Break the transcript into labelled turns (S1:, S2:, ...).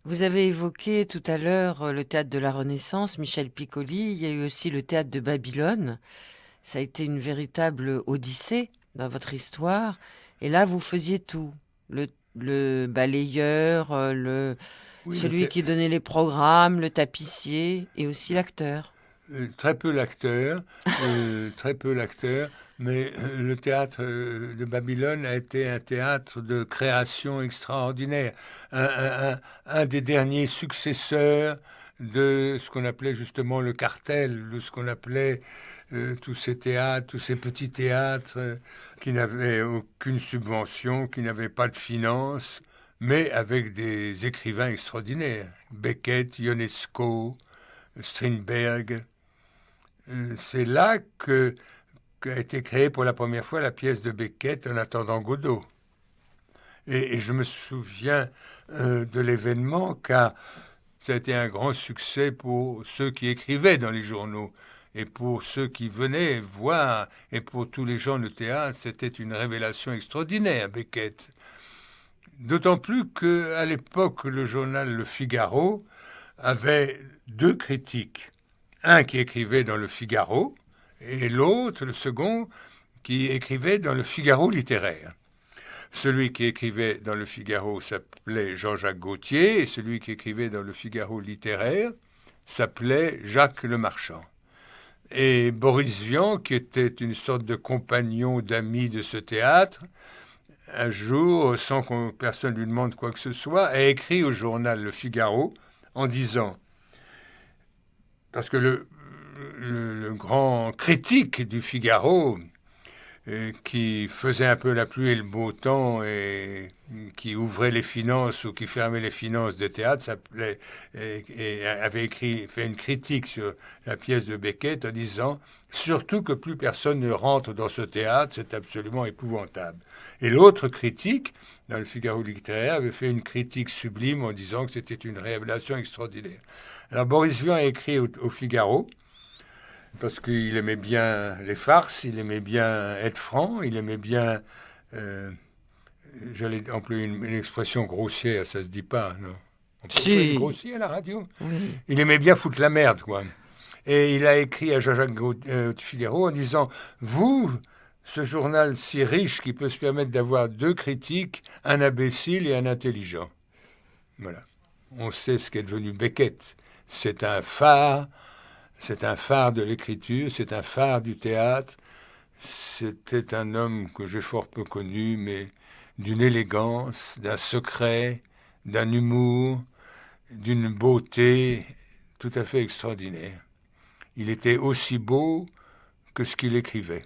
S1: Vous avez évoqué tout à l'heure le théâtre de la Renaissance, Michel Piccoli. Il y a eu aussi le théâtre de Babylone. Ça a été une véritable odyssée dans votre histoire. Et là, vous faisiez tout. Le, le balayeur,
S2: Oui,
S1: celui qui donnait les programmes, le tapissier et aussi l'acteur.
S2: très peu l'acteur, très peu l'acteur, mais le théâtre de Babylone a été un théâtre de création extraordinaire, un des derniers successeurs de ce qu'on appelait justement le cartel, de ce qu'on appelait tous ces théâtres, tous ces petits théâtres qui n'avaient aucune subvention, qui n'avaient pas de finances, mais avec des écrivains extraordinaires. Beckett, Ionesco, Strindberg. C'est là qu'a été créée pour la première fois la pièce de Beckett En attendant Godot. Et je me souviens de l'événement car ça a été un grand succès pour ceux qui écrivaient dans les journaux et pour ceux qui venaient voir et pour tous les gens de théâtre, c'était une révélation extraordinaire, Beckett. D'autant plus qu'à l'époque, le journal Le Figaro avait deux critiques. Un qui écrivait dans Le Figaro et l'autre, le second, qui écrivait dans Le Figaro littéraire. Celui qui écrivait dans Le Figaro s'appelait Jean-Jacques Gaultier et celui qui écrivait dans Le Figaro littéraire s'appelait Jacques Lemarchand. Et Boris Vian, qui était une sorte de compagnon d'ami de ce théâtre, un jour, sans que personne lui demande quoi que ce soit, a écrit au journal Le Figaro en disant, parce que le grand critique du Figaro, qui faisait un peu la pluie et le beau temps et qui ouvrait les finances ou qui fermait les finances de théâtre, s'appelait, et avait fait une critique sur la pièce de Beckett en disant surtout que plus personne ne rentre dans ce théâtre, c'est absolument épouvantable. Et l'autre critique, dans le Figaro littéraire, avait fait une critique sublime en disant que c'était une révélation extraordinaire. Alors Boris Vian a écrit au Figaro parce qu'il aimait bien les farces, il aimait bien être franc, il aimait bien, euh, j'allais employer une expression grossière, ça se dit pas, non? On peut employer une
S1: Si,
S2: grossière à la radio.
S1: oui.
S2: Il aimait bien foutre la merde, quoi. Et il a écrit à Jean-Jacques Figaro en disant, vous, ce journal si riche qui peut se permettre d'avoir deux critiques, un imbécile et un intelligent. Voilà. On sait ce qu'est devenu Beckett. C'est un phare, c'est un phare de l'écriture, c'est un phare du théâtre. C'était un homme que j'ai fort peu connu, mais d'une élégance, d'un secret, d'un humour, d'une beauté tout à fait extraordinaire. Il était aussi beau que ce qu'il écrivait.